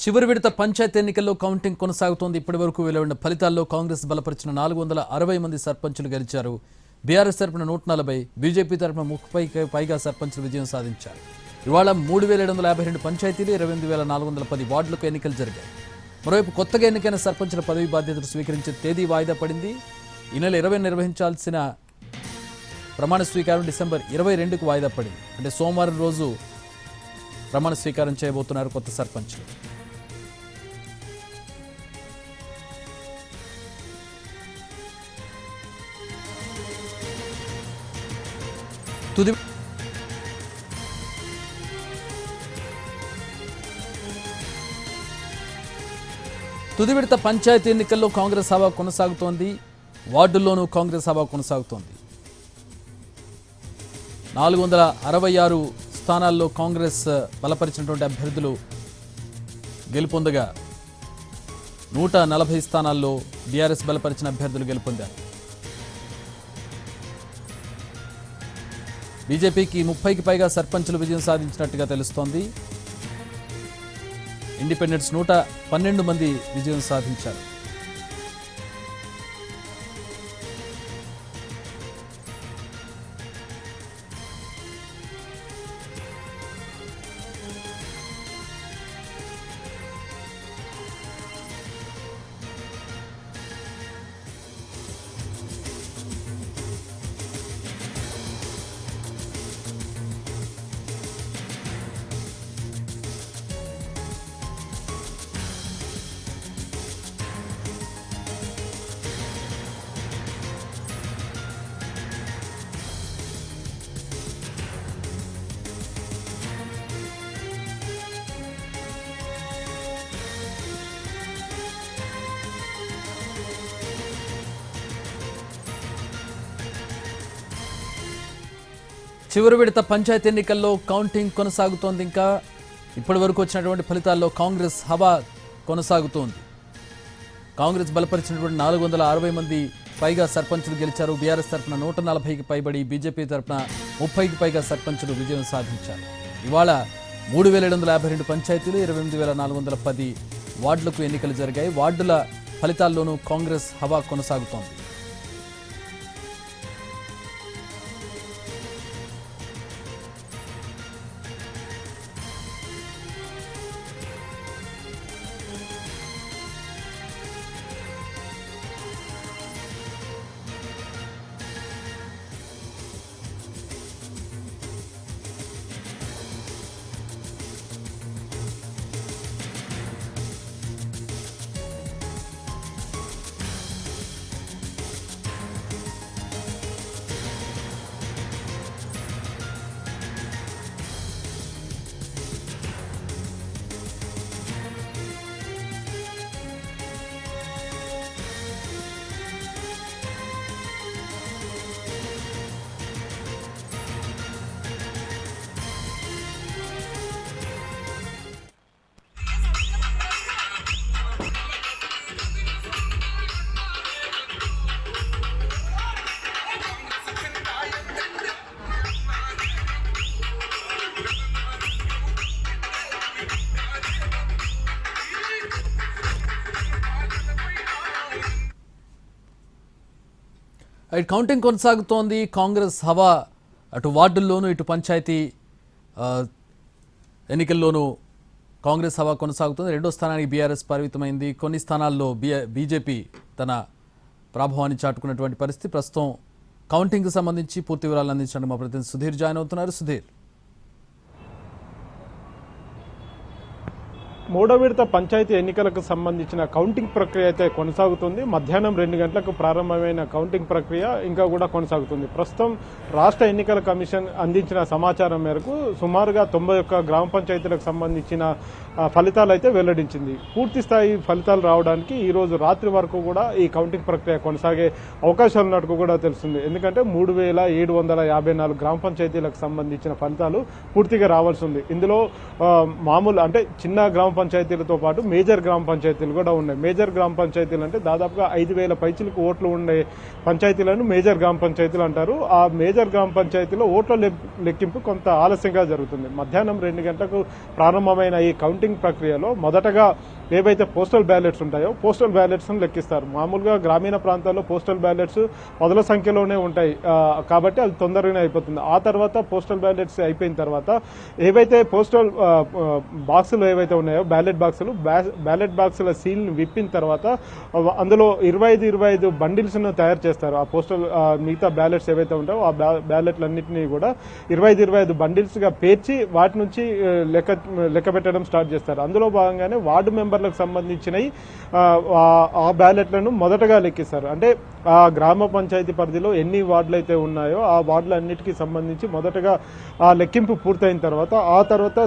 చివరి విడత పంచాయతీ ఎన్నికల్లో కౌంటింగ్ కొనసాగుతోంది. ఇప్పటివరకు వెలువడిన ఫలితాల్లో కాంగ్రెస్ బలపరిచిన 460 మంది సర్పంచులు గెలిచారు. బీఆర్ఎస్ తరపున 140, బీజేపీ తరపున 30కి పైగా సర్పంచులు విజయం సాధించారు. ఇవాళ 3752 పంచాయతీలు, 28410 వార్డులకు ఎన్నికలు జరిగాయి. మరోవైపు కొత్తగా ఎన్నికైన సర్పంచుల పదవి బాధ్యతలు స్వీకరించే తేదీ వాయిదా పడింది. ఈ నెల 20 నిర్వహించాల్సిన ప్రమాణ స్వీకారం డిసెంబర్ 22కు వాయిదా పడింది. అంటే సోమవారం రోజు ప్రమాణ స్వీకారం చేయబోతున్నారు కొత్త సర్పంచులు. తుది విడత పంచాయతీ ఎన్నికల్లో కాంగ్రెస్ హవా కొనసాగుతోంది. వార్డుల్లోనూ కాంగ్రెస్ హవా కొనసాగుతోంది. 466 స్థానాల్లో కాంగ్రెస్ బలపరిచినటువంటి అభ్యర్థులు గెలుపొందగా 140 స్థానాల్లో బీఆర్ఎస్ బలపరిచిన అభ్యర్థులు గెలుపొందారు. బీజేపీకి 30కి పైగా సర్పంచులు విజయం సాధించినట్టుగా తెలుస్తోంది. ఇండిపెండెంట్స్ 112 మంది విజయం సాధించారు. చివరి విడత పంచాయతీ ఎన్నికల్లో కౌంటింగ్ కొనసాగుతోంది. ఇంకా ఇప్పటి వరకు వచ్చినటువంటి ఫలితాల్లో కాంగ్రెస్ హవా కొనసాగుతోంది. కాంగ్రెస్ బలపరిచినటువంటి 460 మంది పైగా సర్పంచులు గెలిచారు. బీఆర్ఎస్ తరఫున 140కి పైబడి, బీజేపీ తరఫున 30కి పైగా సర్పంచులు విజయం సాధించారు. ఇవాళ 3752 పంచాయతీలు, 28410 వార్డులకు ఎన్నికలు జరిగాయి. వార్డుల ఫలితాల్లోనూ కాంగ్రెస్ హవా కొనసాగుతోంది. కౌంటింగ్ కొనసాగుతోంది. కాంగ్రెస్ హవా అటు వార్డుల్లోనూ ఇటు పంచాయతీ ఎన్నికల్లోనూ కాంగ్రెస్ హవా కొనసాగుతుంది. రెండో స్థానానికి బీఆర్ఎస్ పరిమితమైంది. కొన్ని స్థానాల్లో బీజేపీ తన ప్రభావాన్ని చాటుకున్నటువంటి పరిస్థితి. ప్రస్తుతం కౌంటింగ్కి సంబంధించి పూర్తి వివరాలు అందించడానికి మా ప్రతినిధి సుధీర్ జాయిన్ అవుతున్నారు. సుధీర్, మూడో విడత పంచాయతీ ఎన్నికలకు సంబంధించిన కౌంటింగ్ ప్రక్రియ అయితే కొనసాగుతుంది. మధ్యాహ్నం 2 గంటలకు ప్రారంభమైన కౌంటింగ్ ప్రక్రియ ఇంకా కూడా కొనసాగుతుంది. ప్రస్తుతం రాష్ట్ర ఎన్నికల కమిషన్ అందించిన సమాచారం మేరకు సుమారుగా 91 గ్రామ పంచాయతీలకు సంబంధించిన ఫలితాలు అయితే వెల్లడించింది. పూర్తి స్థాయి ఫలితాలు రావడానికి ఈ రోజు రాత్రి వరకు కూడా ఈ కౌంటింగ్ ప్రక్రియ కొనసాగే అవకాశాలు ఉన్నట్టు కూడా తెలుస్తుంది. ఎందుకంటే 3754 గ్రామ పంచాయతీలకు సంబంధించిన ఫలితాలు పూర్తిగా రావాల్సి ఉంది. ఇందులో మామూలు అంటే చిన్న గ్రామ పంచాయతీలతో పాటు మేజర్ గ్రామ పంచాయతీలు కూడా ఉన్నాయి. మేజర్ గ్రామ పంచాయతీలు అంటే దాదాపుగా 5,000 పైచిలకు ఓట్లు ఉండే పంచాయతీలను మేజర్ గ్రామ పంచాయతీలు అంటారు. ఆ మేజర్ గ్రామ పంచాయతీలో ఓట్ల లెక్కింపు కొంత ఆలస్యంగా జరుగుతుంది. మధ్యాహ్నం 2 గంటలకు ప్రారంభమైన ఈ కౌంటింగ్ ప్రక్రియలో మొదటగా ఏవైతే పోస్టల్ బ్యాలెట్స్ ఉంటాయో పోస్టల్ బ్యాలెట్స్ను లెక్కిస్తారు. మామూలుగా గ్రామీణ ప్రాంతాల్లో పోస్టల్ బ్యాలెట్స్ పదుల సంఖ్యలోనే ఉంటాయి కాబట్టి అది తొందరగానే అయిపోతుంది. ఆ తర్వాత పోస్టల్ బ్యాలెట్స్ అయిపోయిన తర్వాత ఏవైతే పోస్టల్ బాక్సులు ఏవైతే ఉన్నాయో బ్యాలెట్ బాక్సుల సీల్ని విప్పిన తర్వాత అందులో 25 బండిల్స్ను తయారు చేస్తారు. ఆ పోస్టల్ మిగతా బ్యాలెట్స్ ఏవైతే ఉంటాయో ఆ బ్యాలెట్లన్నింటినీ కూడా 25 బండిల్స్గా పేర్చి వాటి నుంచి లెక్క పెట్టడం స్టార్ట్ చేస్తారు. అందులో భాగంగానే వార్డు మెంబర్లకు సంబంధించినవి ఆ బ్యాలెట్లను మొదటగా లెక్కిస్తారు. అంటే ఆ గ్రామ పంచాయతీ పరిధిలో ఎన్ని వార్డులు అయితే ఉన్నాయో ఆ వార్డులన్నిటికీ సంబంధించి మొదటగా ఆ లెక్కింపు పూర్తయిన తర్వాత ఆ తర్వాత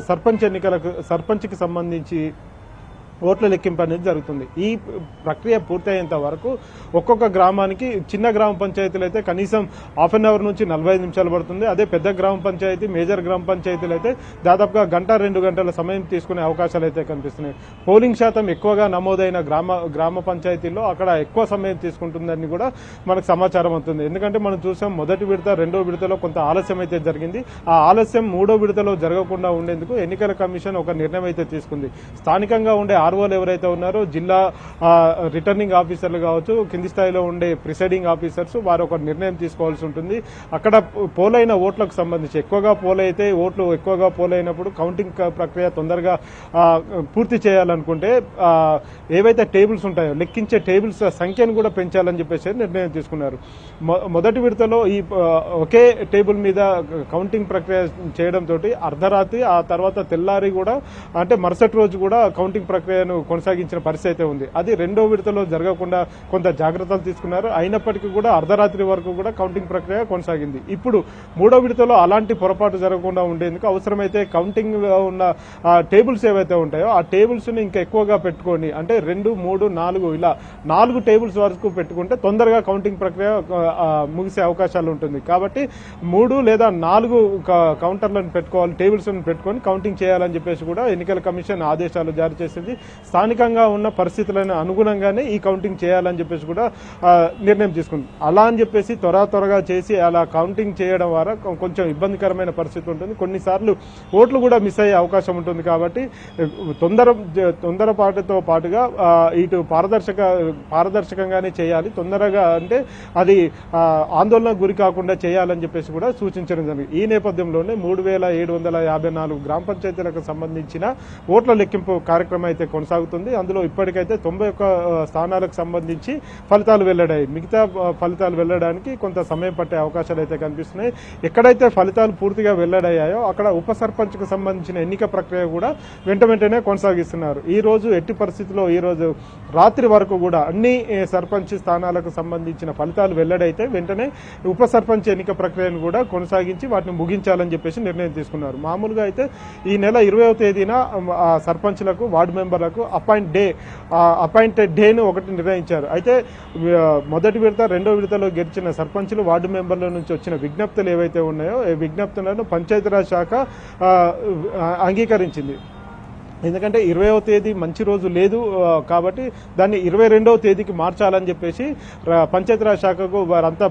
సర్పంచ్కి సంబంధించి ఓట్ల లెక్కింపు అనేది జరుగుతుంది. ఈ ప్రక్రియ పూర్తయ్యేంత వరకు ఒక్కొక్క గ్రామానికి చిన్న గ్రామ పంచాయతీలు అయితే కనీసం హాఫ్ అన్ అవర్ నుంచి 45 నిమిషాలు పడుతుంది. అదే పెద్ద గ్రామ పంచాయతీ మేజర్ గ్రామ పంచాయతీలు అయితే దాదాపుగా 1-2 గంటల సమయం తీసుకునే అవకాశాలు అయితే కనిపిస్తున్నాయి. పోలింగ్ శాతం ఎక్కువగా నమోదైన గ్రామ పంచాయతీల్లో అక్కడ ఎక్కువ సమయం తీసుకుంటుందని కూడా మనకు సమాచారం అవుతుంది. ఎందుకంటే మనం చూసాం మొదటి విడత 2వ విడతలో కొంత ఆలస్యం అయితే జరిగింది. ఆ ఆలస్యం 3వ విడతలో జరగకుండా ఉండేందుకు ఎన్నికల కమిషన్ ఒక నిర్ణయం అయితే తీసుకుంది. స్థానికంగా ఉండే ఆర్ఓలు ఎవరైతే ఉన్నారో జిల్లా రిటర్నింగ్ ఆఫీసర్లు కావచ్చు, కింది స్థాయిలో ఉండే ప్రిసైడింగ్ ఆఫీసర్స్ వారు ఒక నిర్ణయం తీసుకోవాల్సి ఉంటుంది. అక్కడ పోలైన ఓట్లకు సంబంధించి ఓట్లు ఎక్కువగా పోలైనప్పుడు కౌంటింగ్ ప్రక్రియ తొందరగా పూర్తి చేయాలనుకుంటే ఏవైతే టేబుల్స్ ఉంటాయో లెక్కించే టేబుల్స్ సంఖ్యను కూడా పెంచాలని చెప్పేసి నిర్ణయం తీసుకున్నారు. మొదటి విడతలో ఈ ఒకే టేబుల్ మీద కౌంటింగ్ ప్రక్రియ చేయడంతో అర్ధరాత్రి ఆ తర్వాత తెల్లారి కూడా అంటే మరుసటి రోజు కూడా కౌంటింగ్ ప్రక్రియను కొనసాగించిన పరిస్థితి అయితే ఉంది. అది 2వ విడతలో జరగకుండా కొంత జాగ్రత్తలు తీసుకున్నారు. అయినప్పటికీ కూడా అర్ధరాత్రి వరకు కూడా కౌంటింగ్ ప్రక్రియ కొనసాగింది. ఇప్పుడు 3వ విడతలో అలాంటి పొరపాటు జరగకుండా ఉండేందుకు అవసరమైతే కౌంటింగ్ లో ఉన్న టేబుల్స్ ఏవైతే ఉంటాయో ఆ టేబుల్స్ ని ఇంకా ఎక్కువగా పెట్టుకోండి. అంటే 2, 3, 4 ఇలా 4 టేబుల్స్ వరకు పెట్టుకుంటే తొందరగా కౌంటింగ్ ప్రక్రియ ముగిసే అవకాశాలు ఉంటుంది. కాబట్టి 3 లేదా 4 కౌంటర్లను పెట్టుకోవాలి, టేబుల్స్ పెట్టుకొని కౌంటింగ్ చేయాలని చెప్పేసి కూడా ఎన్నికల కమిషన్ ఆదేశాలు జారీ చేసింది. స్థానికంగా ఉన్న పరిస్థితులను అనుగుణంగానే ఈ కౌంటింగ్ చేయాలని చెప్పేసి కూడా నిర్ణయం తీసుకుంది. అలా అని చెప్పేసి త్వరగా చేసి అలా కౌంటింగ్ చేయడం ద్వారా కొంచెం ఇబ్బందికరమైన పరిస్థితి ఉంటుంది. కొన్నిసార్లు ఓట్లు కూడా మిస్ అయ్యే అవకాశం ఉంటుంది. కాబట్టి తొందరపాటుతో పాటుగా ఇటు పారదర్శకంగానే చేయాలి. తొందరగా అంటే అది ఆందోళనకు గురి కాకుండా చేయాలని చెప్పేసి కూడా సూచించడం జరిగింది. ఈ నేపథ్యంలోనే 3,754 గ్రామ పంచాయతీలకు సంబంధించిన ఓట్ల లెక్కింపు కార్యక్రమం అయితే కొనసాగుతుంది. అందులో ఇప్పటికైతే 91 స్థానాలకు సంబంధించి ఫలితాలు వెల్లడాయి. మిగతా ఫలితాలు వెల్లడానికి కొంత సమయం పట్టే అవకాశాలు అయితే కనిపిస్తున్నాయి. ఎక్కడైతే ఫలితాలు పూర్తిగా వెల్లడయ్యాయో అక్కడ ఉప సర్పంచ్కు సంబంధించిన ఎన్నిక ప్రక్రియ కూడా వెంటనే కొనసాగిస్తున్నారు. ఈ రోజు ఎట్టి పరిస్థితుల్లో ఈ రోజు రాత్రి వరకు కూడా అన్ని సర్పంచ్ స్థానాలకు సంబంధించిన ఫలితాలు వెల్లడైతే వెంటనే ఉప సర్పంచ్ ఎన్నిక ప్రక్రియను కూడా కొనసాగించి వాటిని ముగించాలని చెప్పేసి నిర్ణయం తీసుకున్నారు. మామూలుగా అయితే ఈ నెల 20వ తేదీన సర్పంచ్లకు వార్డు మెంబర్లకు అపాయింటెడ్ డేను ఒకటి నిర్ణయించారు. అయితే మొదటి విడత 2వ విడతలో గెలిచిన సర్పంచులు వార్డు మెంబర్ల నుంచి వచ్చిన విజ్ఞప్తులు ఏవైతే ఉన్నాయో ఈ విజ్ఞప్తులను పంచాయతీరాజ్ శాఖ అంగీకరించింది. ఎందుకంటే 20వ తేదీ మంచి రోజు లేదు కాబట్టి దాన్ని 22వ తేదీకి మార్చాలని చెప్పేసి పంచాయతీరాజ్ శాఖకు వారంతా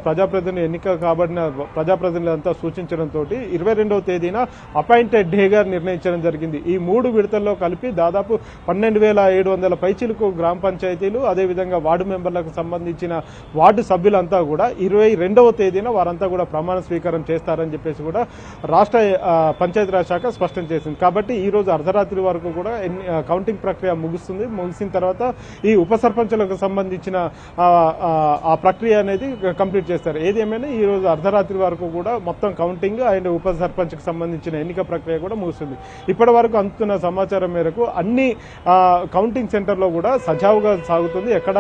ఎన్నిక కాబడిన ప్రజాప్రతినిధులంతా సూచించడంతో 22వ తేదీన అపాయింటెడ్ డేగా నిర్ణయించడం జరిగింది. ఈ 3 విడతల్లో కలిపి దాదాపు 12,700 పైచిలకు గ్రామ పంచాయతీలు అదేవిధంగా వార్డు మెంబర్లకు సంబంధించిన వార్డు సభ్యులంతా కూడా 22వ తేదీన వారంతా కూడా ప్రమాణ స్వీకారం చేస్తారని చెప్పేసి కూడా రాష్ట్ర పంచాయతీరాజ్ శాఖ స్పష్టం చేసింది. కాబట్టి ఈ రోజు అర్ధరాత్రి వరకు కూడా కౌంటింగ్ ప్రక్రియ ముగిసిన తర్వాత ఈ ఉప సర్పంచులకు సంబంధించిన ఆ ప్రక్రియ అనేది కంప్లీట్ చేస్తారు. ఏది ఏమైనా ఈ రోజు అర్ధరాత్రి వరకు కూడా మొత్తం కౌంటింగ్ అండ్ ఉప సర్పంచ్కి సంబంధించిన ఎన్నిక ప్రక్రియ కూడా ముగుస్తుంది. ఇప్పటి వరకు అందుతున్న సమాచారం మేరకు అన్ని కౌంటింగ్ సెంటర్లో కూడా సజావుగా సాగుతుంది. ఎక్కడ